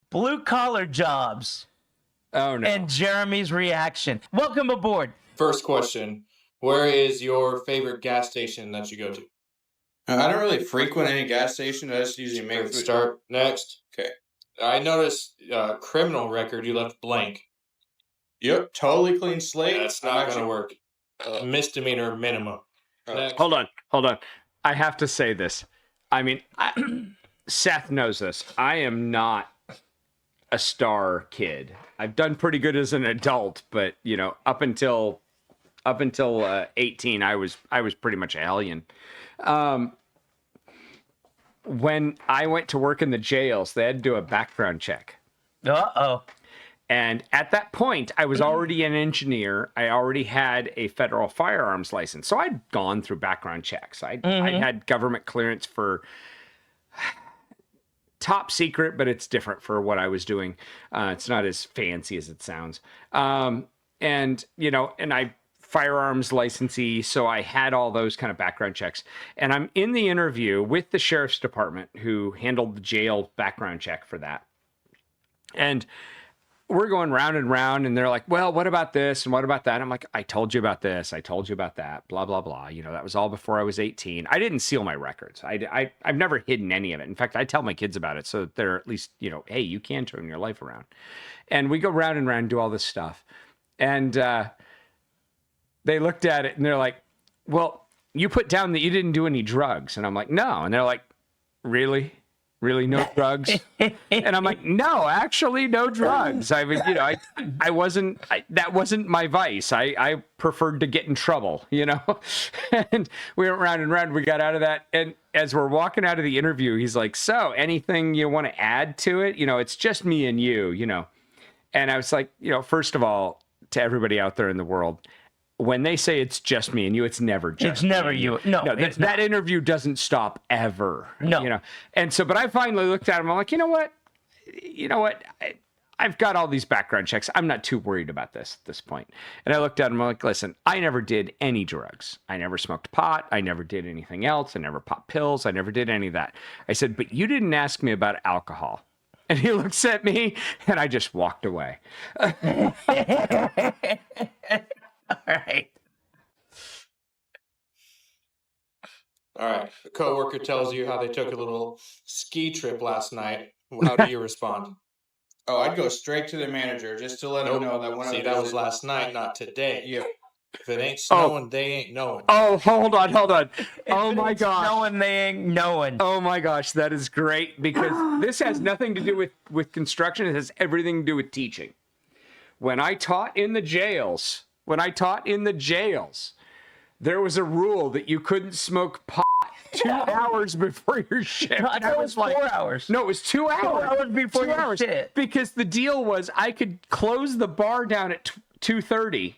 blue collar jobs. Oh, no. And Jeremy's reaction. Welcome aboard. First question. Where is your favorite gas station that you go to? I don't really frequent any gas station. I just usually make Good food. start. Next. Okay. I noticed criminal record you left blank. Yep, totally clean slate. That's not going to work. Misdemeanor minimum. Next. Hold on. I have to say this. I mean, Seth knows this. I am not a star kid. I've done pretty good as an adult, but you know, up until 18, I was pretty much a hellion. When I went to work in the jails, they had to do a background check. Uh-oh. And at that point, I was already an engineer. I already had a federal firearms license. So I'd gone through background checks. I had government clearance for top secret, but it's different for what I was doing. It's not as fancy as it sounds. And, you know, and I firearms licensee. So I had all those kind of background checks. And I'm in the interview with the sheriff's department who handled the jail background check for that. And we're going round and round, and they're like, well, what about this and what about that? I'm like, I told you about this. I told you about that, blah, blah, blah. You know, that was all before I was 18. I didn't steal my records. I've never hidden any of it. In fact, I tell my kids about it so that they're at least, you know, hey, you can turn your life around. And we go round and round and do all this stuff. And they looked at it, and they're like, well, you put down that you didn't do any drugs. And I'm like, no. And they're like, really? Really, no drugs? And I'm like, no, actually, no drugs. I mean, you know, that wasn't my vice. I preferred to get in trouble, you know? And we went round and round. We got out of that. And as we're walking out of the interview, he's like, so anything you want to add to it? You know, it's just me and you know? And I was like, you know, first of all, to everybody out there in the world, when they say it's just me and you, it's never just It's never you. No, that interview doesn't stop ever. No. You know, and so, but I finally looked at him. I'm like, you know what? I've got all these background checks. I'm not too worried about this at this point. And I looked at him. I'm like, listen, I never did any drugs. I never smoked pot. I never did anything else. I never popped pills. I never did any of that. I said, but you didn't ask me about alcohol. And he looks at me, and I just walked away. All right. A coworker tells you how they took a little ski trip last night. How do you respond? Oh, I'd go straight to the manager just to let him know that See, that was last night, not today. Yeah. If it ain't snowing, they ain't knowing. Oh, hold on. Oh my gosh. Knowing they ain't knowing. Oh my gosh, that is great, because this has nothing to do with construction. It has everything to do with teaching. When I taught in the jails, there was a rule that you couldn't smoke pot 2 hours before your shift. I thought it was 4 hours. No, it was 2 hours. 2 hours before your shift. Because the deal was I could close the bar down at 2:30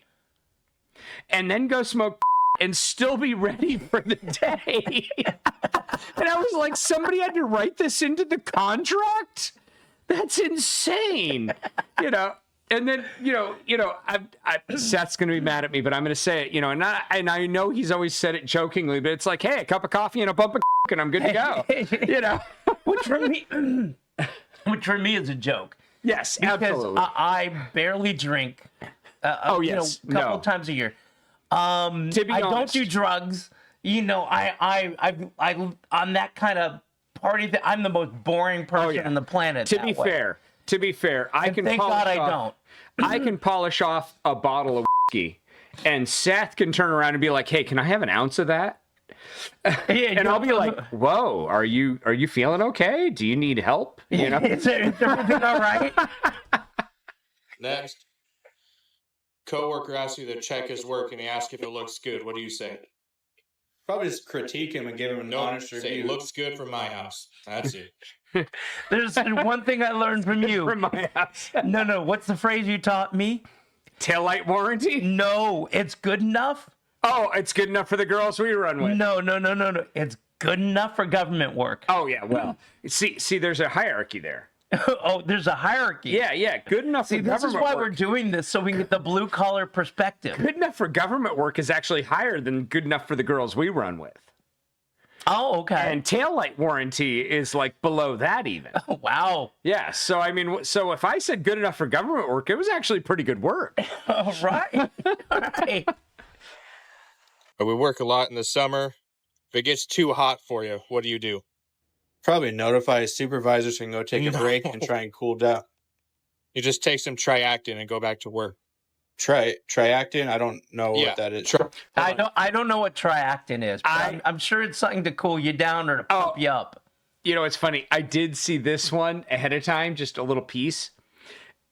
and then go smoke and still be ready for the day. And I was like, somebody had to write this into the contract? That's insane. You know. And then, Seth's going to be mad at me, but I'm going to say it, and I know he's always said it jokingly, but it's like, hey, a cup of coffee and a bump of and I'm good to go, Which for me is a joke. Yes, because absolutely. I barely drink. A couple times a year. To be honest, I don't do drugs. I'm that kind of party that I'm the most boring person on the planet. To be fair, I can thank God I don't. I can polish off a bottle of whiskey, and Seth can turn around and be like, "Hey, can I have an ounce of that?" And I'll be like, "Whoa, are you feeling okay? Do you need help? Is everything all right?" Next, coworker asks you to check his work, and he asks if it looks good. What do you say? Probably just critique him and give him an honest review. Say, looks good from my house. That's it. There's one thing I learned from you. From my house. No. What's the phrase you taught me? Taillight warranty? No, it's good enough. Oh, it's good enough for the girls we run with. No. It's good enough for government work. Oh yeah, well, see, there's a hierarchy there. Oh, there's a hierarchy. Yeah, good enough for government work. This is why we're doing this, so we can get the blue collar perspective. Good enough for government work is actually higher than good enough for the girls we run with. Oh, okay. And taillight warranty is like below that even. Wow. Yeah. So, I mean, so if I said good enough for government work, it was actually pretty good work. All right. All right. But we work a lot in the summer. If it gets too hot for you, what do? Probably notify his supervisor so he can go take a break and try and cool down. You just take some Triactin and go back to work. Triactin? I don't know what that is. I don't know what triactin is, but I'm sure it's something to cool you down or to pump you up. You know, it's funny. I did see this one ahead of time, just a little piece.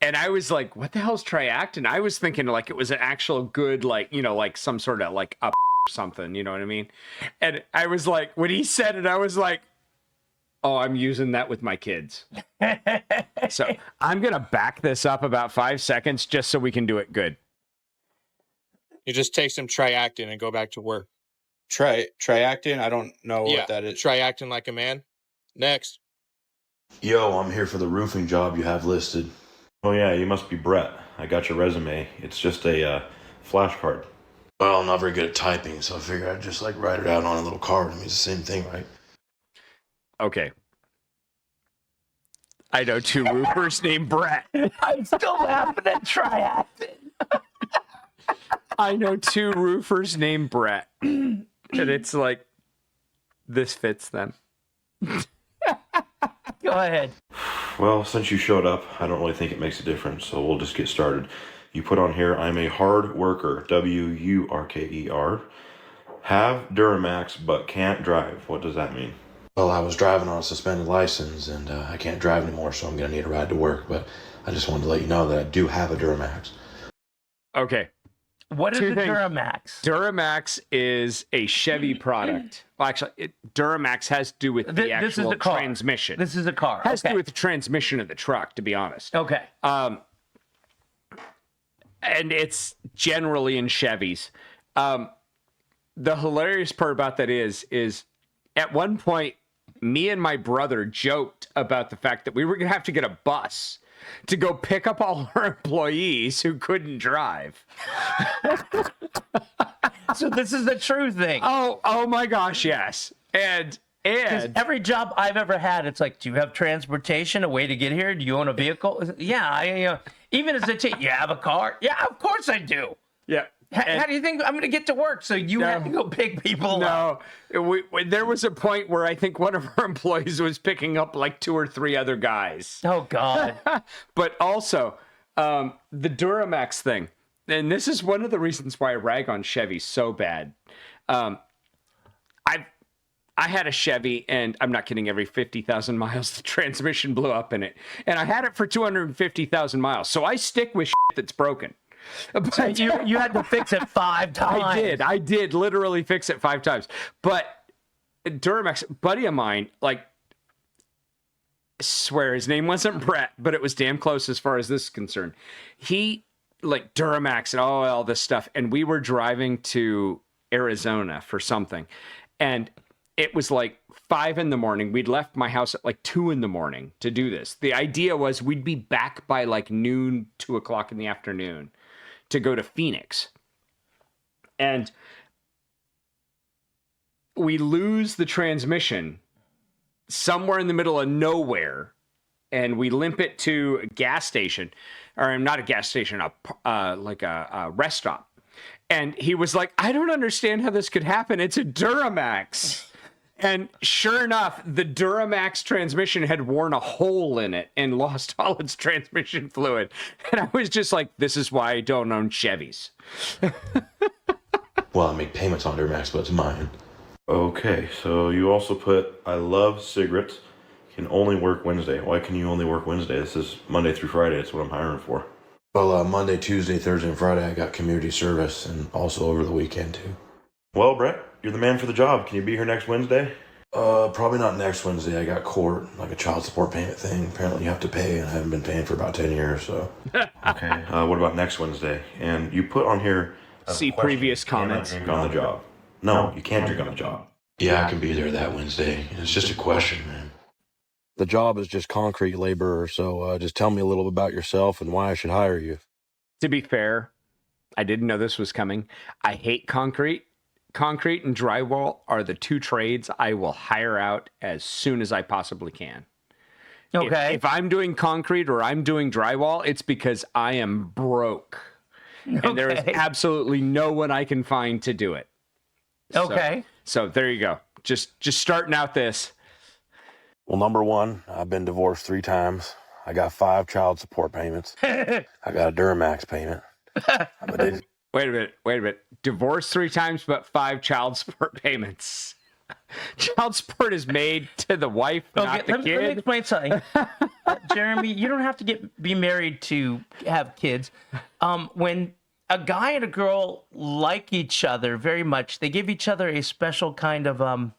And I was like, what the hell's Triactin? I was thinking like it was an actual good, like, you know, like some sort of like up or something, you know what I mean? And I was like, when he said it, I was like, oh, I'm using that with my kids. So I'm going to back this up about 5 seconds just so we can do it good. You just take some Triactin and go back to work. Triactin? I don't know what that is. Triactin like a man. Next. Yo, I'm here for the roofing job you have listed. Oh yeah, you must be Brett. I got your resume. It's just a flashcard. Well, I'm not very good at typing, so I figured I'd just like write it out on a little card. I mean, it's the same thing, right? Okay. I know 2 roofers named Brett. I'm still laughing at triactin. I know 2 roofers named Brett. And it's like, this fits them. Go ahead. Well, since you showed up, I don't really think it makes a difference, so we'll just get started. You put on here, I'm a hard worker, W-U-R-K-E-R. Have Duramax, but can't drive. What does that mean? Well, I was driving on a suspended license, and I can't drive anymore, so I'm going to need a ride to work. But I just wanted to let you know that I do have a Duramax. Okay. What is 2 the things. Duramax? Duramax is a Chevy product. Well, actually, Duramax has to do with the actual transmission. This is a car. Has to do with the transmission of the truck, to be honest. Okay. And it's generally in Chevys. The hilarious part about that is at one point, me and my brother joked about the fact that we were going to have to get a bus to go pick up all our employees who couldn't drive. So this is the true thing. Oh my gosh, yes. And every job I've ever had, it's like, do you have transportation, a way to get here? Do you own a vehicle? Yeah, even as a teen, you have a car? Yeah, of course I do. Yeah. How do you think I'm going to get to work? So you had to go pick people up. No, there was a point where I think one of our employees was picking up like 2 or 3 other guys. Oh, God. But also, the Duramax thing, and this is one of the reasons why I rag on Chevy so bad. I had a Chevy, and I'm not kidding, every 50,000 miles, the transmission blew up in it. And I had it for 250,000 miles. So I stick with shit that's broken. But So you had to fix it 5 times. I did literally fix it 5 times. But Duramax, buddy of mine, like, I swear his name wasn't Brett, but it was damn close as far as this is concerned. He, like, Duramax and all this stuff, and we were driving to Arizona for something, and it was like 5 a.m. We'd left my house at like 2 a.m. to do this. The idea was we'd be back by like noon, 2 o'clock in the afternoon to go to Phoenix. And we lose the transmission somewhere in the middle of nowhere, and we limp it to a gas station, or not a gas station, a rest stop. And he was like, I don't understand how this could happen. It's a Duramax. And sure enough, the Duramax transmission had worn a hole in it and lost all its transmission fluid. And I was just like, this is why I don't own Chevys. Well, I make payments on Duramax, but it's mine. Okay, so you also put, I love cigarettes, can only work Wednesday. Why can you only work Wednesday? This is Monday through Friday. That's what I'm hiring for. Well, Monday, Tuesday, Thursday, and Friday, I got community service, and also over the weekend, too. Well, Brett, you're the man for the job. Can you be here next Wednesday? Probably not next Wednesday. I got court, like a child support payment thing. Apparently you have to pay, and I haven't been paying for about 10 years, so. Okay, what about next Wednesday? And you put on here... See previous comments. Drink on the job. No, you can't drink on the job. Yeah, I can be there that Wednesday. It's just a question, man. The job is just concrete laborer, so just tell me a little bit about yourself and why I should hire you. To be fair, I didn't know this was coming. I hate concrete. concrete and drywall are the two trades I will hire out as soon as I possibly can. Okay. If I'm doing concrete or I'm doing drywall, it's because I am broke. And there is Okay. absolutely no one I can find to do it. Okay. So there you go. Just starting out this. Well, number one, I've been divorced 3 times. I got 5 child support payments. I got a Duramax payment. Wait a minute. Divorced 3 times, but 5 child support payments. Child support is made to the wife, not the let me kid. explain something. Jeremy, you don't have to be married to have kids. When a guy and a girl like each other very much, they give each other a special kind of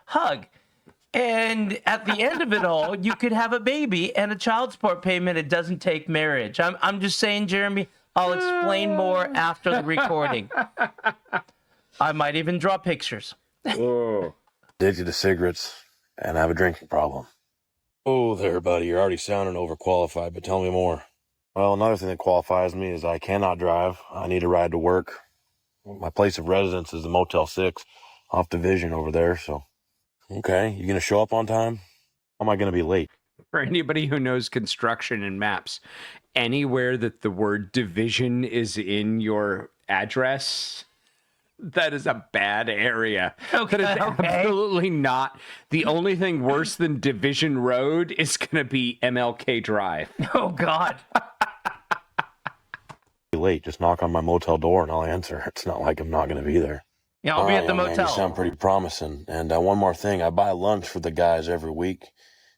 hug. And at the end of it all, you could have a baby and a child support payment. It doesn't take marriage. I'm just saying, Jeremy, I'll explain more after the recording. I might even draw pictures. Whoa. Addicted to cigarettes and I have a drinking problem. Oh, there, buddy. You're already sounding overqualified, but tell me more. Well, another thing that qualifies me is I cannot drive. I need a ride to work. My place of residence is the Motel 6 off Division over there, so. Okay, you gonna show up on time? How am I gonna be late? For anybody who knows construction and maps, anywhere that the word division is in your address, that is a bad area. Okay, That is okay. absolutely not. The only thing worse than Division Road is going to be MLK Drive. Oh, God. Be late. Just knock on my motel door and I'll answer. It's not like I'm not gonna be there. Yeah, I'll be at the Young man, motel. you sound pretty promising. And one more thing, I buy lunch for the guys every week.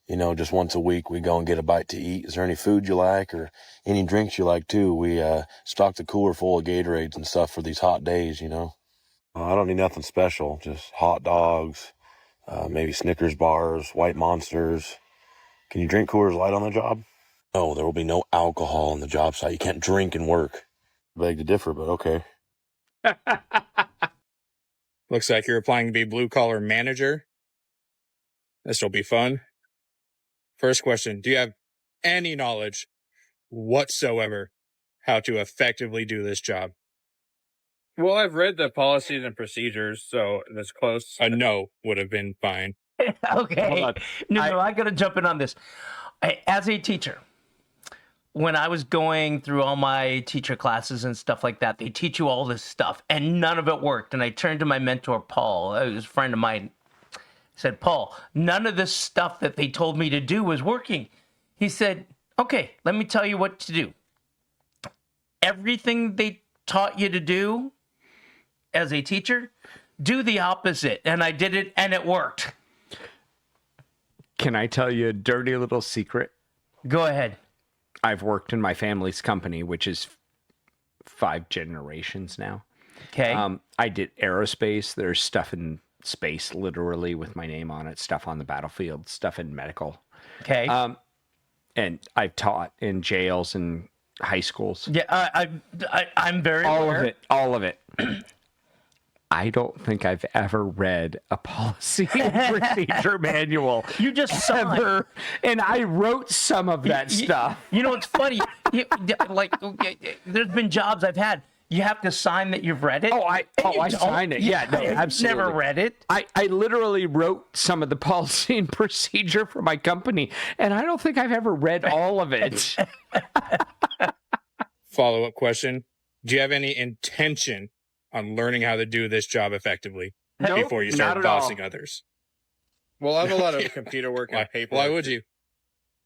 You know, just once a week we go and get a bite to eat. Is there any food you like or any drinks you like too? We stock the cooler full of Gatorades and stuff for these hot days, you know. I don't need nothing special, just hot dogs, maybe Snickers bars, White Monsters. Can you drink Coors Light on the job? No, there will be no alcohol on the job site. You can't drink and work. Beg to differ, but okay. Looks like you're applying to be blue collar manager. This will be fun. First question, do you have any knowledge whatsoever how to effectively do this job? Well, I've read the policies and procedures, so that's close. A no would have been fine. Okay. Hold on. No, I got to jump in on this. As a teacher, when I was going through all my teacher classes and stuff like that, they teach you all this stuff, and none of it worked. And I turned to my mentor, Paul, who was a friend of mine. I said, Paul, none of this stuff that they told me to do was working. He said, okay, let me tell you what to do. Everything they taught you to do as a teacher, do the opposite. And I did it, and it worked. Can I tell you a dirty little secret? Go ahead. I've worked in my family's company, which is 5 generations now. Okay. I did aerospace. There's stuff in space, literally, with my name on it. Stuff on the battlefield. Stuff in medical. Okay. And I've taught in jails and high schools. Yeah, I'm very aware. All of it. I don't think I've ever read a policy and procedure manual. You just saw it. And I wrote some of that stuff. You know, it's funny. There's been jobs I've had. You have to sign that you've read it. I signed it. Yeah, no, I've absolutely. never read it. I literally wrote some of the policy and procedure for my company, and I don't think I've ever read all of it. Follow-up question. Do you have any intention on learning how to do this job effectively Nope, before you not start at all. bossing others? Well, I have a lot of computer work and paper. Why would you?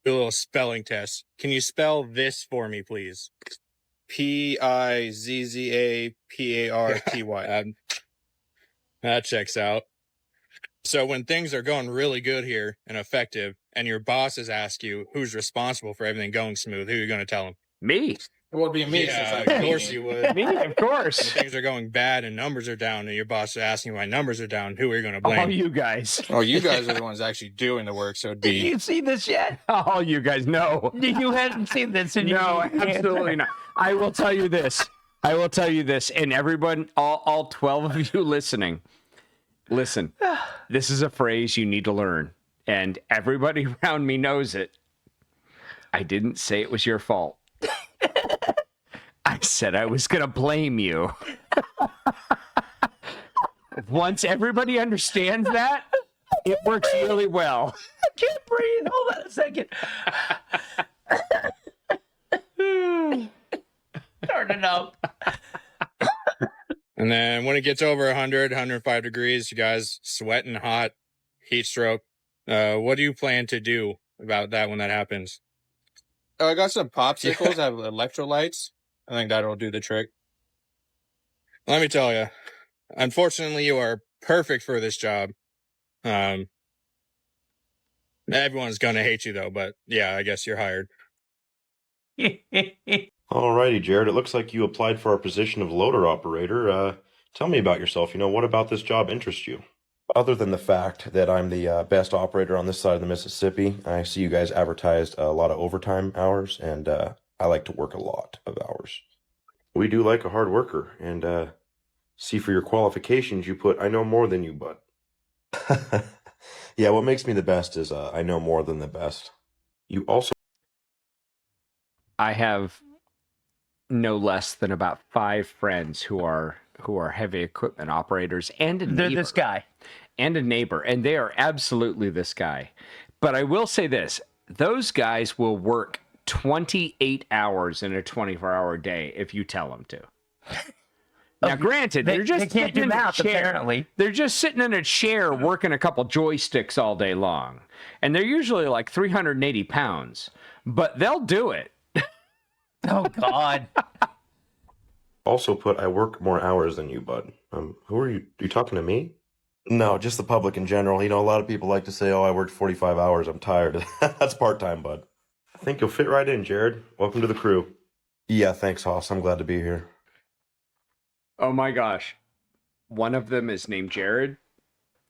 Do a little spelling test. Can you spell this for me, please? PIZZAPARTY. That checks out. So when things are going really good here and effective, and your bosses ask you who's responsible for everything going smooth, who are you going to tell them? Me. It would be me Yeah, since of course you would. Me, of course. When things are going bad and numbers are down, and your boss is asking why numbers are down, who are you going to blame? All you guys. Oh, you guys are the ones actually doing the work, so it'd Did be. you see this yet? All you guys know. You hadn't seen this. And No, absolutely not. I will tell you this. And everyone, all 12 of you listening, listen. This is a phrase you need to learn. And everybody around me knows it. I didn't say it was your fault. I said I was going to blame you. Once everybody understands that, it works really well. I can't breathe. Hold on a second. Turn it up. And then when it gets over 100, 105 degrees, you guys sweating hot, heat stroke. What do you plan to do about that when that happens? Oh, I got some popsicles. I have electrolytes. I think that'll do the trick. Let me tell you, unfortunately, you are perfect for this job. Everyone's going to hate you, though, but yeah, I guess you're hired. Alrighty, Jared. It looks like you applied for our position of loader operator. Tell me about yourself. What about this job interests you? Other than the fact that I'm the best operator on this side of the Mississippi, I see you guys advertised a lot of overtime hours, and I like to work a lot of hours. We do like a hard worker, and see for your qualifications you put, I know more than you, bud. Yeah, what makes me the best is I know more than the best. You also... I have no less than about 5 friends who are heavy equipment operators and a They're neighbor. this guy. And a neighbor, and they are absolutely this guy. But I will say this, those guys will work 28 hours in a 24-hour day if you tell them to. Now, granted, They they're just can't do sitting in a math, chair. apparently. They're just sitting in a chair working a couple joysticks all day long. And they're usually like 380 pounds. But they'll do it. Oh, God. Also put, I work more hours than you, bud. Who are you? Are you talking to me? No, just the public in general. A lot of people like to say, oh, I worked 45 hours. I'm tired. That's part-time, bud. I think you'll fit right in, Jared. Welcome to the crew. Yeah, thanks, Hoss. I'm glad to be here. Oh my gosh. One of them is named Jared.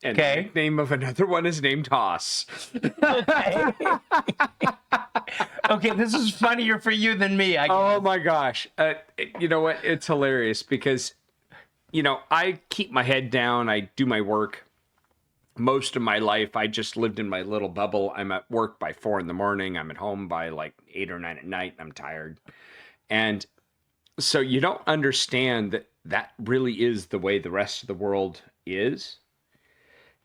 And the nickname of another one is named Hoss. Okay. Okay, this is funnier for you than me, I guess. Oh my gosh. You know what? It's hilarious because, I keep my head down. I do my work. Most of my life, I just lived in my little bubble. I'm at work by 4 a.m. I'm at home by like 8 or 9 p.m. I'm tired. And so you don't understand that really is the way the rest of the world is.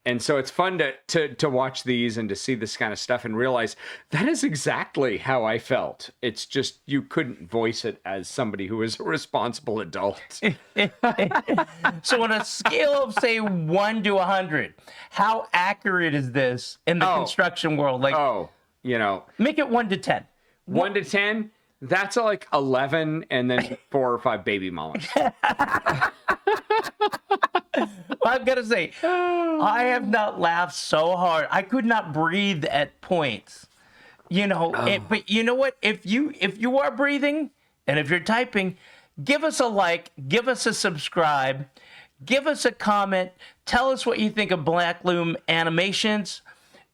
And so it's fun to watch these and to see this kind of stuff and realize that is exactly how I felt. It's just you couldn't voice it as somebody who is a responsible adult. So on a scale of, say, 1 to 100, how accurate is this in the construction world? Like, make it 1 to 10. 1 to 10, that's like 11 and then 4 or 5 baby mamas. Well, I've got to say, I have not laughed so hard. I could not breathe at points. But you know what? If you are breathing and if you're typing, give us a like, give us a subscribe, give us a comment. Tell us what you think of Black Loom Animations.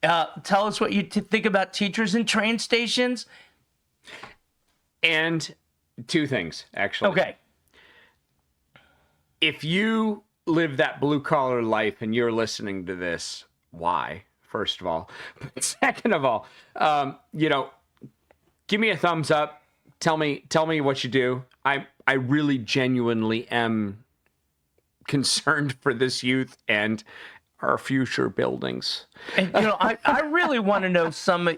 Tell us what you think about teachers in train stations. And 2 things, actually. Okay. If you live that blue collar life and you're listening to this, why? First of all, but second of all, give me a thumbs up. Tell me what you do. I really genuinely am concerned for this youth and our future buildings. And, I really want to know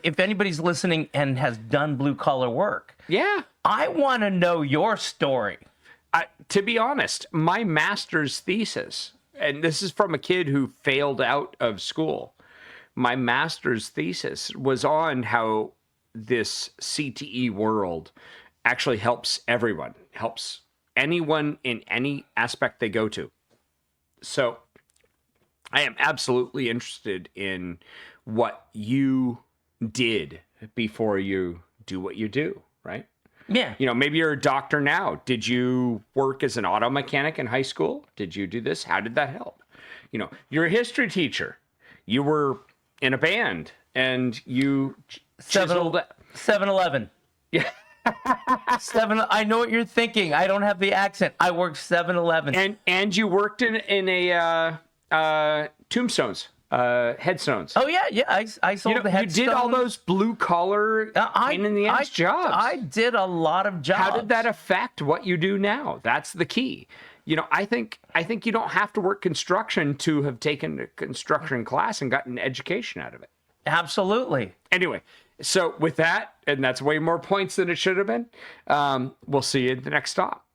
if anybody's listening and has done blue collar work. Yeah. I want to know your story. To be honest, my master's thesis, and this is from a kid who failed out of school. My master's thesis was on how this CTE world actually helps everyone, helps anyone in any aspect they go to. So I am absolutely interested in what you did before you do what you do, right? Yeah. Maybe you're a doctor now. Did you work as an auto mechanic in high school? Did you do this? How did that help? You're a history teacher. You were in a band and you chiseled 7-Eleven. Yeah. I know what you're thinking. I don't have the accent. I worked 7-Eleven. And you worked in a tombstones. headstones. Oh yeah. I sold the you headstones. did all those blue collar pain in the ass jobs. I did a lot of jobs. How did that affect what you do now? That's the key. I think you don't have to work construction to have taken a construction class and gotten an education out of it. Absolutely. Anyway, so with that, and that's way more points than it should have been, we'll see you at the next stop.